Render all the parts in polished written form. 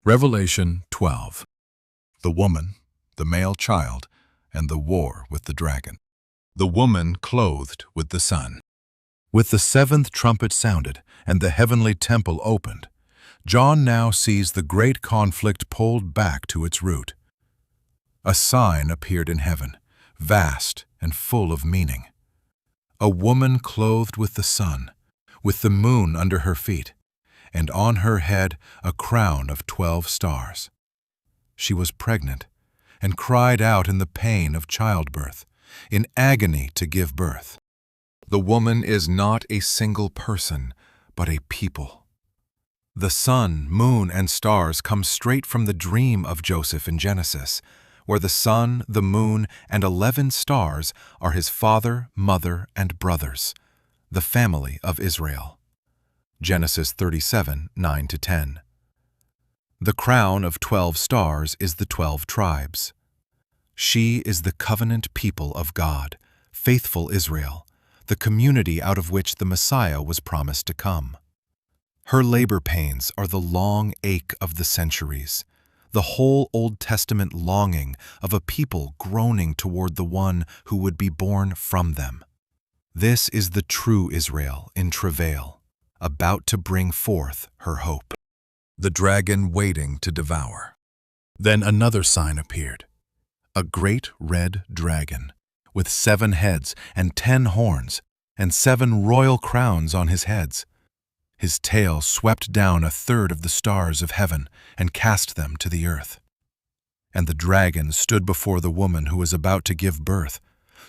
Revelation 12. The woman, the male child, and the war with the dragon. The woman clothed with the sun. With the seventh trumpet sounded, and the heavenly temple opened, John now sees the great conflict pulled back to its root. A sign appeared in heaven, vast and full of meaning. A woman clothed with the sun, with the moon under her feet, and on her head a crown of 12 stars. She was pregnant and cried out in the pain of childbirth, in agony to give birth. The woman is not a single person, but a people. The sun, moon, and stars come straight from the dream of Joseph in Genesis, where the sun, the moon, and 11 stars are his father, mother, and brothers, the family of Israel. Genesis 37, 9-10. The crown of 12 stars is the 12 tribes. She is the covenant people of God, faithful Israel, the community out of which the Messiah was promised to come. Her labor pains are the long ache of the centuries, the whole Old Testament longing of a people groaning toward the one who would be born from them. This is the true Israel in travail, about to bring forth her hope. The dragon waiting to devour. Then another sign appeared, a great red dragon, with 7 heads and 10 horns, and 7 royal crowns on his heads. His tail swept down 1/3 of the stars of heaven and cast them to the earth. And the dragon stood before the woman who was about to give birth,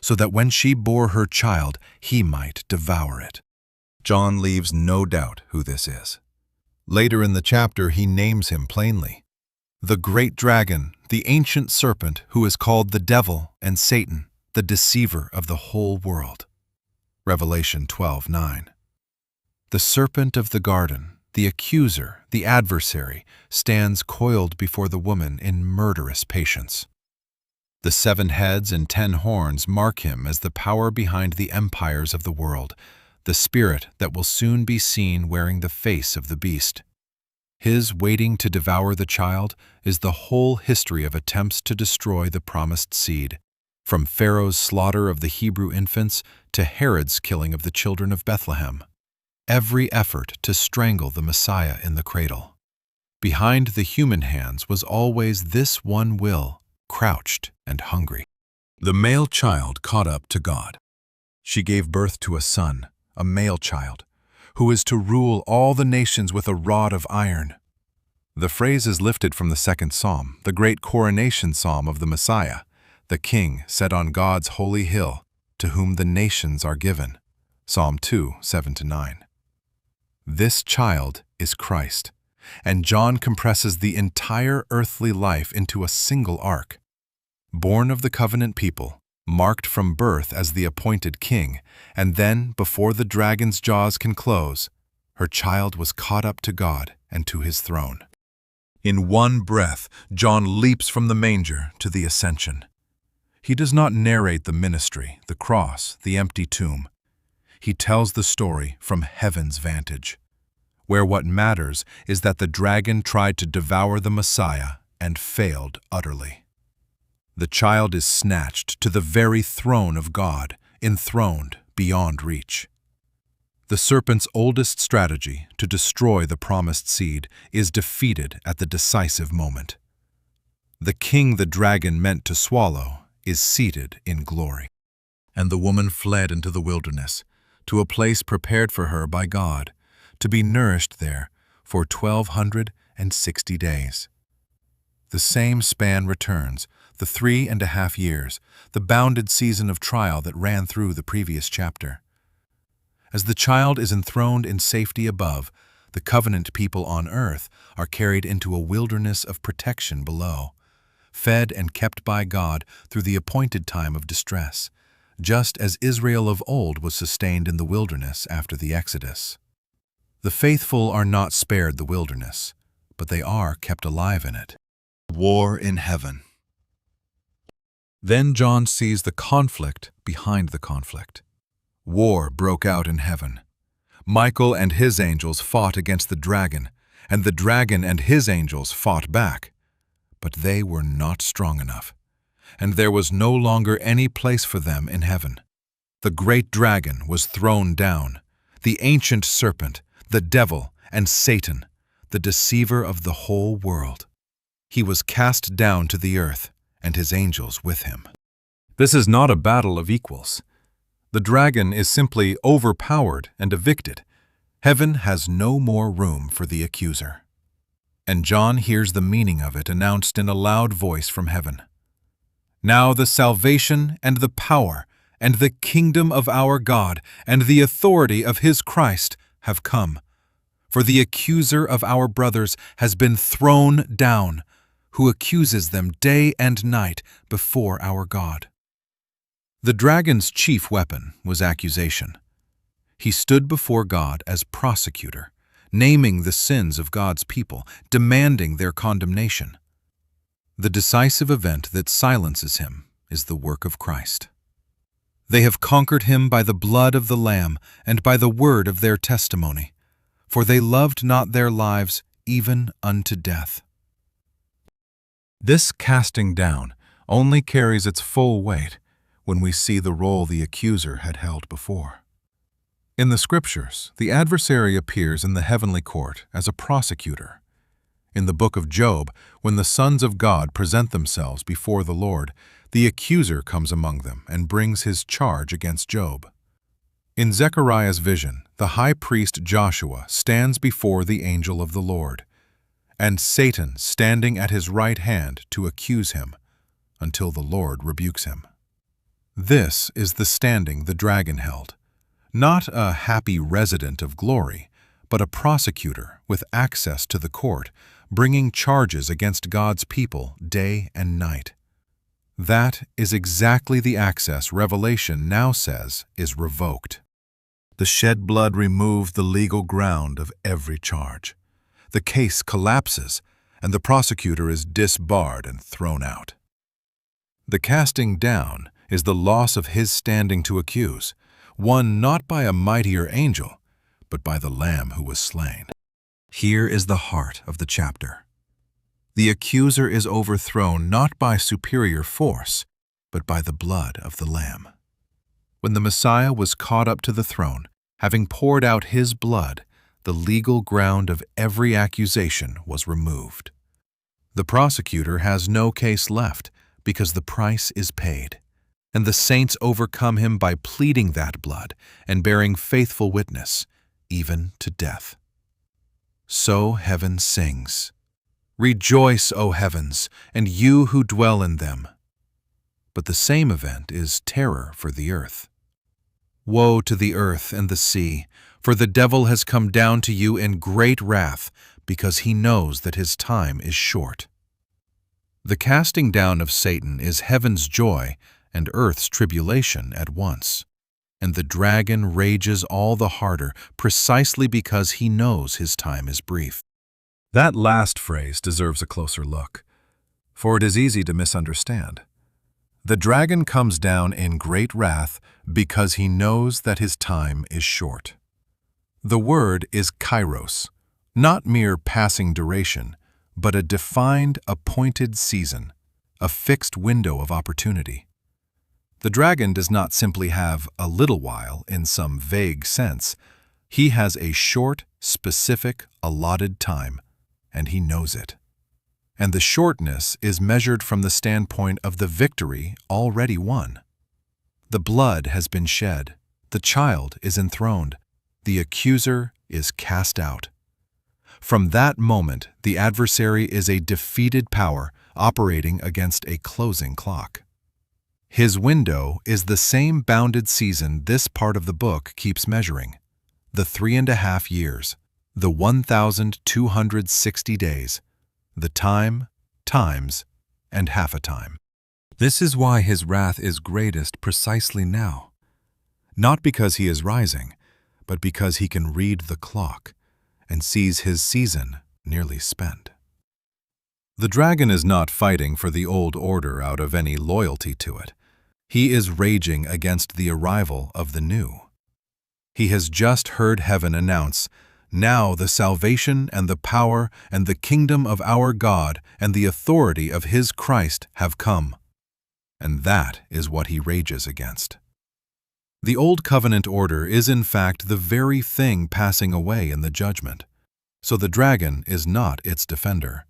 so that when she bore her child, he might devour it. John leaves no doubt who this is. Later in the chapter, he names him plainly. The great dragon, the ancient serpent who is called the devil and Satan, the deceiver of the whole world. Revelation 12:9. The serpent of the garden, the accuser, the adversary, stands coiled before the woman in murderous patience. The 7 heads and 10 horns mark him as the power behind the empires of the world, the spirit that will soon be seen wearing the face of the beast. His waiting to devour the child is the whole history of attempts to destroy the promised seed, from Pharaoh's slaughter of the Hebrew infants to Herod's killing of the children of Bethlehem. Every effort to strangle the Messiah in the cradle. Behind the human hands was always this one will, crouched and hungry. The male child caught up to God. She gave birth to a son, a male child, who is to rule all the nations with a rod of iron. The phrase is lifted from the 2nd Psalm, the great coronation psalm of the Messiah, the King set on God's holy hill, to whom the nations are given. Psalm 2, 7-9. This child is Christ, and John compresses the entire earthly life into a single arc. Born of the covenant people, marked from birth as the appointed king, and then, before the dragon's jaws can close, her child was caught up to God and to his throne. In one breath, John leaps from the manger to the ascension. He does not narrate the ministry, the cross, the empty tomb. He tells the story from heaven's vantage, where what matters is that the dragon tried to devour the Messiah and failed utterly. The child is snatched to the very throne of God, enthroned beyond reach. The serpent's oldest strategy to destroy the promised seed is defeated at the decisive moment. The king the dragon meant to swallow is seated in glory. And the woman fled into the wilderness, to a place prepared for her by God, to be nourished there for 1260 days. The same span returns, the 3.5 years, the bounded season of trial that ran through the previous chapter. As the child is enthroned in safety above, the covenant people on earth are carried into a wilderness of protection below, fed and kept by God through the appointed time of distress, just as Israel of old was sustained in the wilderness after the Exodus. The faithful are not spared the wilderness, but they are kept alive in it. War in heaven. Then John sees the conflict behind the conflict. War broke out in heaven. Michael and his angels fought against the dragon, and the dragon and his angels fought back. But they were not strong enough, and there was no longer any place for them in heaven. The great dragon was thrown down, the ancient serpent, the devil, and Satan, the deceiver of the whole world. He was cast down to the earth, and his angels with him. This is not a battle of equals. The dragon is simply overpowered and evicted. Heaven has no more room for the accuser. And John hears the meaning of it announced in a loud voice from heaven. Now the salvation and the power and the kingdom of our God and the authority of his Christ have come. For the accuser of our brothers has been thrown down, who accuses them day and night before our God. The dragon's chief weapon was accusation. He stood before God as prosecutor, naming the sins of God's people, demanding their condemnation. The decisive event that silences him is the work of Christ. They have conquered him by the blood of the Lamb and by the word of their testimony, for they loved not their lives even unto death. This casting down only carries its full weight when we see the role the accuser had held before. In the Scriptures, the adversary appears in the heavenly court as a prosecutor. In the book of Job, when the sons of God present themselves before the Lord, the accuser comes among them and brings his charge against Job. In Zechariah's vision, the high priest Joshua stands before the angel of the Lord, and Satan standing at his right hand to accuse him, until the Lord rebukes him. This is the standing the dragon held, not a happy resident of glory, but a prosecutor with access to the court, bringing charges against God's people day and night. That is exactly the access Revelation now says is revoked. The shed blood removed the legal ground of every charge. The case collapses, and the prosecutor is disbarred and thrown out. The casting down is the loss of his standing to accuse, won not by a mightier angel, but by the Lamb who was slain. Here is the heart of the chapter. The accuser is overthrown not by superior force, but by the blood of the Lamb. When the Messiah was caught up to the throne, having poured out his blood, the legal ground of every accusation was removed. The prosecutor has no case left because the price is paid, and the saints overcome him by pleading that blood and bearing faithful witness, even to death. So heaven sings, "Rejoice, O heavens, and you who dwell in them." But the same event is terror for the earth. Woe to the earth and the sea, for the devil has come down to you in great wrath, because he knows that his time is short. The casting down of Satan is heaven's joy and earth's tribulation at once, and the dragon rages all the harder precisely because he knows his time is brief. That last phrase deserves a closer look, for it is easy to misunderstand. The dragon comes down in great wrath because he knows that his time is short. The word is kairos, not mere passing duration, but a defined, appointed season, a fixed window of opportunity. The dragon does not simply have a little while in some vague sense. He has a short, specific, allotted time, and he knows it. And the shortness is measured from the standpoint of the victory already won. The blood has been shed, the child is enthroned, the accuser is cast out. From that moment, the adversary is a defeated power operating against a closing clock. His window is the same bounded season this part of the book keeps measuring, the 3.5 years, the 1,260 days, the time, times, and half a time. This is why his wrath is greatest precisely now, not because he is rising, but because he can read the clock and sees his season nearly spent. The dragon is not fighting for the old order out of any loyalty to it. He is raging against the arrival of the new. He has just heard heaven announce, Now the salvation and the power and the kingdom of our God and the authority of his Christ have come. And that is what he rages against. The Old Covenant order is in fact the very thing passing away in the judgment. So the dragon is not its defender.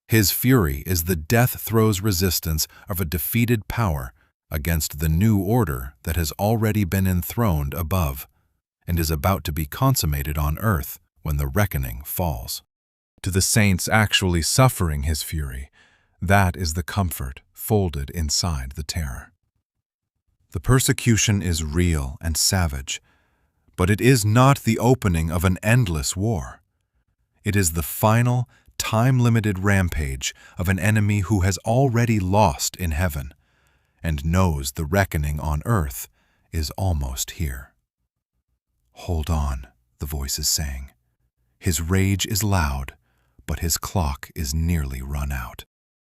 His fury is the death throes resistance of a defeated power against the new order that has already been enthroned above and is about to be consummated on earth when the reckoning falls. To the saints actually suffering his fury, that is the comfort folded inside the terror. The persecution is real and savage, but it is not the opening of an endless war. It is the final, time-limited rampage of an enemy who has already lost in heaven and knows the reckoning on earth is almost here. Hold on, the voice is saying. His rage is loud, but his clock is nearly run out.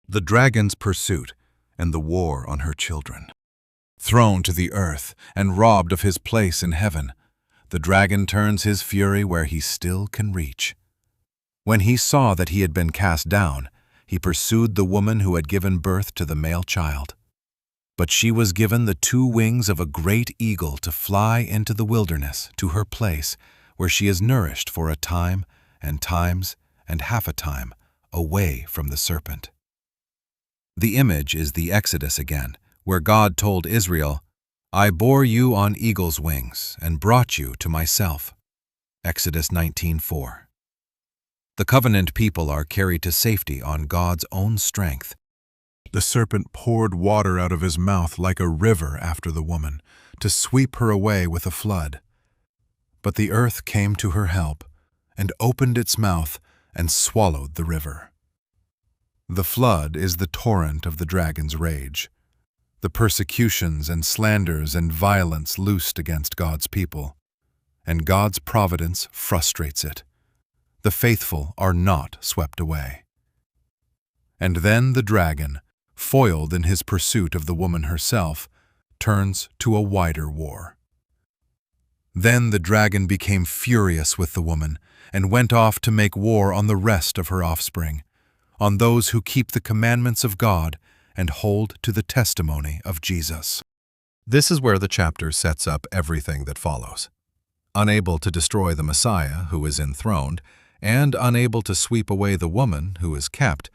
The dragon's pursuit and the war on her children. Thrown to the earth and robbed of his place in heaven, the dragon turns his fury where he still can reach. When he saw that he had been cast down, he pursued the woman who had given birth to the male child. But she was given the 2 wings of a great eagle to fly into the wilderness to her place, where she is nourished for a time and times and half a time away from the serpent. The image is the Exodus again, where God told Israel, "I bore you on eagle's wings and brought you to myself." Exodus 19:4. The covenant people are carried to safety on God's own strength. The serpent poured water out of his mouth like a river after the woman, to sweep her away with a flood. But the earth came to her help, and opened its mouth and swallowed the river. The flood is the torrent of the dragon's rage, the persecutions and slanders and violence loosed against God's people, and God's providence frustrates it. The faithful are not swept away. And then the dragon, foiled in his pursuit of the woman herself, turns to a wider war. Then the dragon became furious with the woman and went off to make war on the rest of her offspring, on those who keep the commandments of God and hold to the testimony of Jesus. This is where the chapter sets up everything that follows. Unable to destroy the Messiah, who is enthroned, and unable to sweep away the woman who is kept,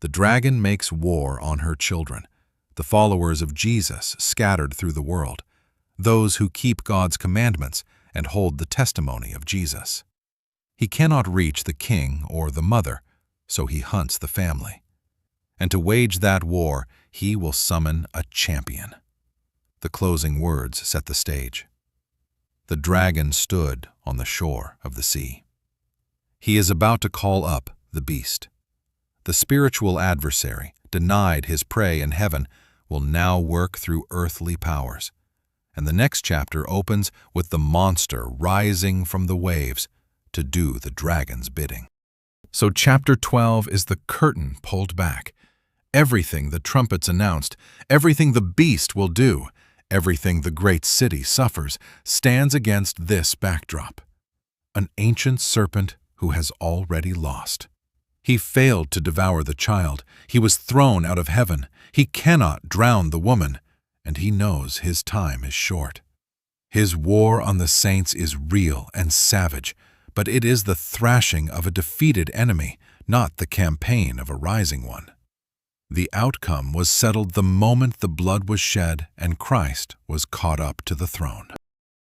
the dragon makes war on her children, the followers of Jesus scattered through the world, those who keep God's commandments and hold the testimony of Jesus. He cannot reach the king or the mother, so he hunts the family. And to wage that war, he will summon a champion. The closing words set the stage. The dragon stood on the shore of the sea. He is about to call up the beast. The spiritual adversary, denied his prey in heaven, will now work through earthly powers. And the next chapter opens with the monster rising from the waves to do the dragon's bidding. So chapter 12 is the curtain pulled back. Everything the trumpets announced, everything the beast will do, everything the great city suffers, stands against this backdrop. An ancient serpent who has already lost. He failed to devour the child. He was thrown out of heaven. He cannot drown the woman, and he knows his time is short. His war on the saints is real and savage, but it is the thrashing of a defeated enemy, not the campaign of a rising one. The outcome was settled the moment the blood was shed and Christ was caught up to the throne.